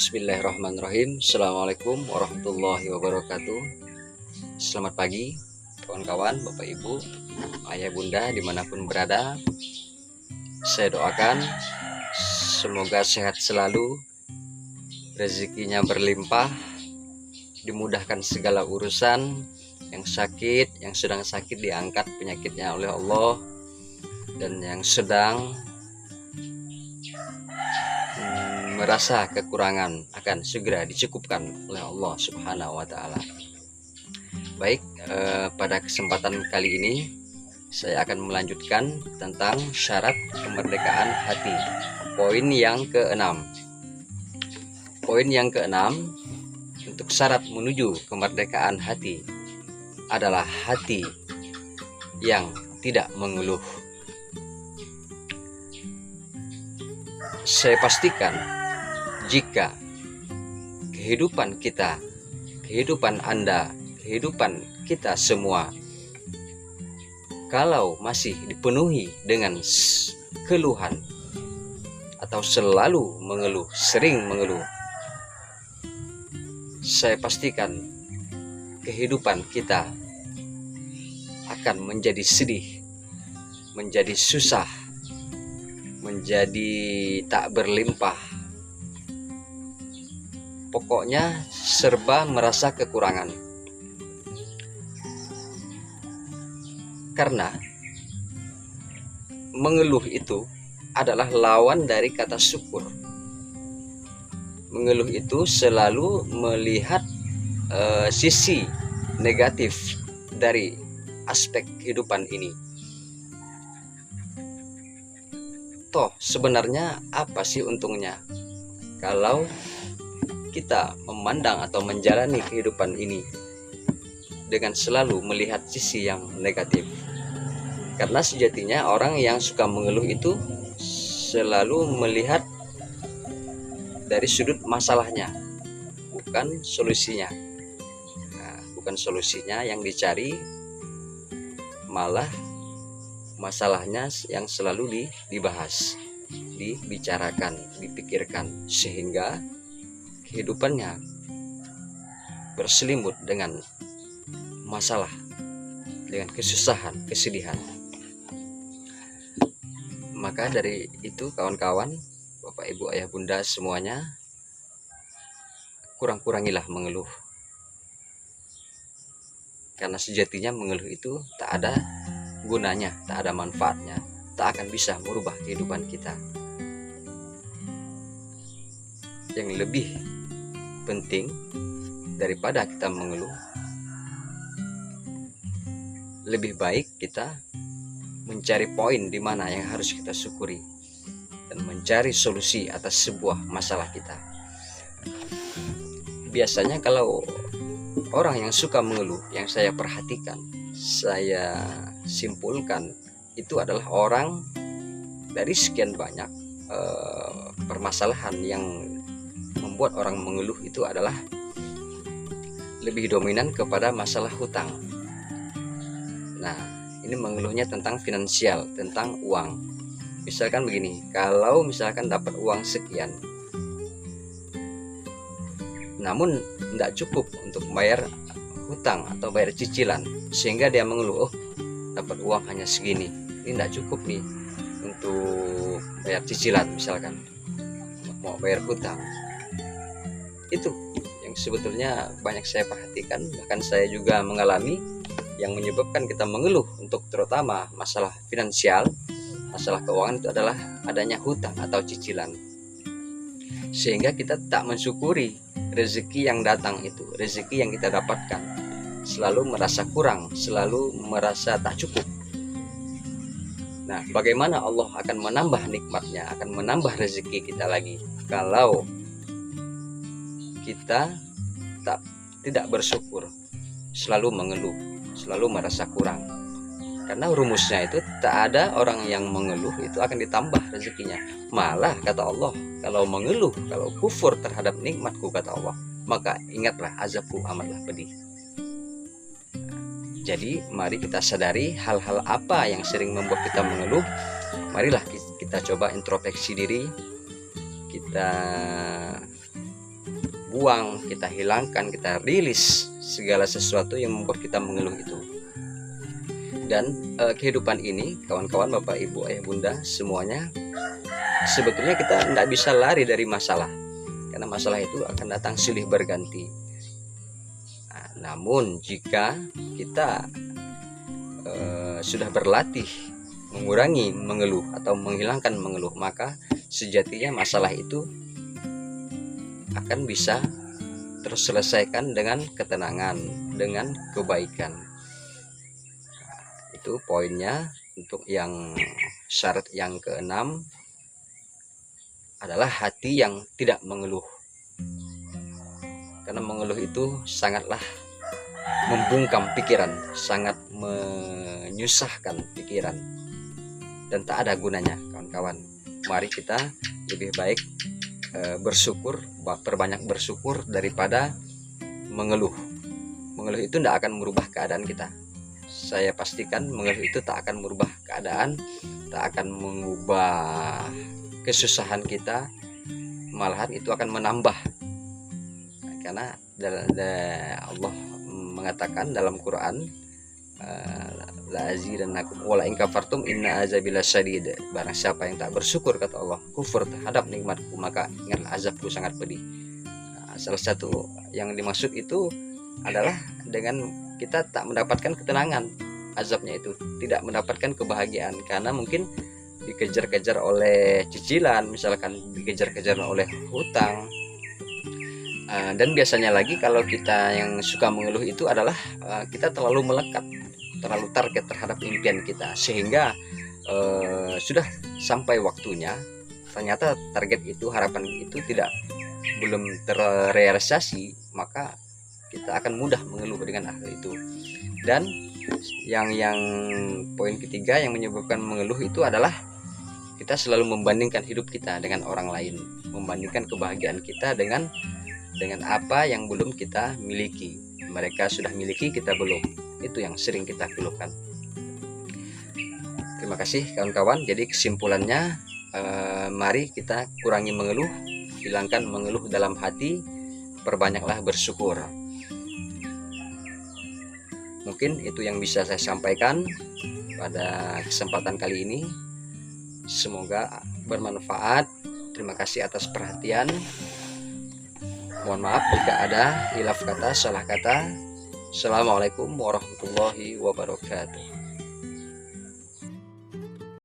Bismillahirrahmanirrahim. Assalamualaikum warahmatullahi wabarakatuh. Selamat pagi kawan-kawan, bapak ibu, ayah bunda dimanapun berada. Saya doakan semoga sehat selalu, rezekinya berlimpah, dimudahkan segala urusan. Yang sakit, yang sedang sakit diangkat penyakitnya oleh Allah, dan yang sedang merasa kekurangan akan segera dicukupkan oleh Allah Subhanahu wa Ta'ala. Baik, pada kesempatan kali ini saya akan melanjutkan tentang syarat kemerdekaan hati. Poin yang keenam. Poin yang keenam untuk syarat menuju kemerdekaan hati adalah hati yang tidak mengeluh. Saya pastikan jika kehidupan kita, kehidupan Anda, kehidupan kita semua, kalau masih dipenuhi dengan keluhan atau selalu mengeluh, sering mengeluh, saya pastikan kehidupan kita akan menjadi sedih, menjadi susah, menjadi tak berlimpah. Pokoknya serba merasa kekurangan. Karena mengeluh itu adalah lawan dari kata syukur. Mengeluh itu selalu melihat sisi negatif dari aspek kehidupan ini. Toh sebenarnya apa sih untungnya kalau kita memandang atau menjalani kehidupan ini dengan selalu melihat sisi yang negatif? Karena sejatinya orang yang suka mengeluh itu selalu melihat dari sudut masalahnya, bukan solusinya. Bukan solusinya yang dicari, malah masalahnya yang selalu dibahas, dibicarakan, dipikirkan, sehingga kehidupannya berselimut dengan masalah, dengan kesusahan, kesedihan. Maka dari itu kawan-kawan, bapak ibu ayah bunda semuanya, kurang-kurangilah mengeluh. Karena sejatinya mengeluh itu tak ada gunanya, tak ada manfaatnya, tak akan bisa merubah kehidupan kita. Yang lebih penting daripada kita mengeluh, lebih baik kita mencari poin di mana yang harus kita syukuri dan mencari solusi atas sebuah masalah kita. Biasanya kalau orang yang suka mengeluh, yang saya perhatikan, saya simpulkan, itu adalah orang dari sekian banyak permasalahan yang membuat orang mengeluh itu adalah lebih dominan kepada masalah hutang. Nah, ini mengeluhnya tentang finansial, tentang uang. Misalkan begini, kalau misalkan dapat uang sekian, namun tidak cukup untuk bayar hutang atau bayar cicilan, sehingga dia mengeluh, oh dapat uang hanya segini, ini tidak cukup nih untuk bayar cicilan, misalkan mau bayar hutang. Itu yang sebetulnya banyak saya perhatikan, bahkan saya juga mengalami, yang menyebabkan kita mengeluh untuk terutama masalah finansial, masalah keuangan, itu adalah adanya hutang atau cicilan, sehingga kita tak mensyukuri rezeki yang datang itu, rezeki yang kita dapatkan, selalu merasa kurang, selalu merasa tak cukup. Nah, bagaimana Allah akan menambah nikmatnya, akan menambah rezeki kita lagi kalau kita tidak bersyukur, selalu mengeluh, selalu merasa kurang. Karena rumusnya itu tak ada orang yang mengeluh itu akan ditambah rezekinya. Malah kata Allah, kalau mengeluh, kalau kufur terhadap nikmatku, kata Allah, maka ingatlah azabku amatlah pedih. Jadi mari kita sadari hal-hal apa yang sering membuat kita mengeluh. Marilah kita coba introspeksi diri, kita buang, kita hilangkan, kita rilis segala sesuatu yang membuat kita mengeluh itu. Dan kehidupan ini, kawan-kawan, Bapak, Ibu, Ayah, Bunda, semuanya, sebetulnya kita tidak bisa lari dari masalah, karena masalah itu akan datang silih berganti. Nah, namun jika kita sudah berlatih mengurangi mengeluh atau menghilangkan mengeluh, maka sejatinya masalah itu akan bisa terselesaikan dengan ketenangan, dengan kebaikan. Itu poinnya. Untuk yang syarat yang keenam adalah hati yang tidak mengeluh, karena mengeluh itu sangatlah membungkam pikiran, sangat menyusahkan pikiran, dan tak ada gunanya, kawan-kawan. Mari kita lebih baik bersyukur, perbanyak bersyukur daripada mengeluh. Mengeluh itu tidak akan merubah keadaan kita. Saya pastikan mengeluh itu tak akan merubah keadaan, tak akan mengubah kesusahan kita, malahan itu akan menambah. Karena Allah mengatakan dalam Quran, la azidannakum wa la in kafartum inna azabi lasyadid. Barang siapa yang tak bersyukur, kata Allah, kufur terhadap nikmatku, maka ingatlah azabku sangat pedih. Salah satu yang dimaksud itu adalah dengan kita tak mendapatkan ketenangan, azabnya itu tidak mendapatkan kebahagiaan, karena mungkin dikejar-kejar oleh cicilan, misalkan dikejar-kejar oleh hutang. Dan biasanya lagi kalau kita yang suka mengeluh itu adalah kita terlalu melekat, terlalu target terhadap impian kita, sehingga sudah sampai waktunya ternyata target itu, harapan itu belum terrealisasi, maka kita akan mudah mengeluh dengan hal itu. Dan yang poin ketiga yang menyebabkan mengeluh itu adalah kita selalu membandingkan hidup kita dengan orang lain, membandingkan kebahagiaan kita dengan apa yang belum kita miliki. Mereka sudah miliki, kita belum. Itu yang sering kita keluhkan. Terima kasih, kawan-kawan. Jadi kesimpulannya, mari kita kurangi mengeluh, hilangkan mengeluh dalam hati, perbanyaklah bersyukur. Mungkin itu yang bisa saya sampaikan pada kesempatan kali ini. Semoga bermanfaat. Terima kasih atas perhatian. Mohon maaf jika ada hilaf kata, salah kata. Assalamualaikum warahmatullahi wabarakatuh.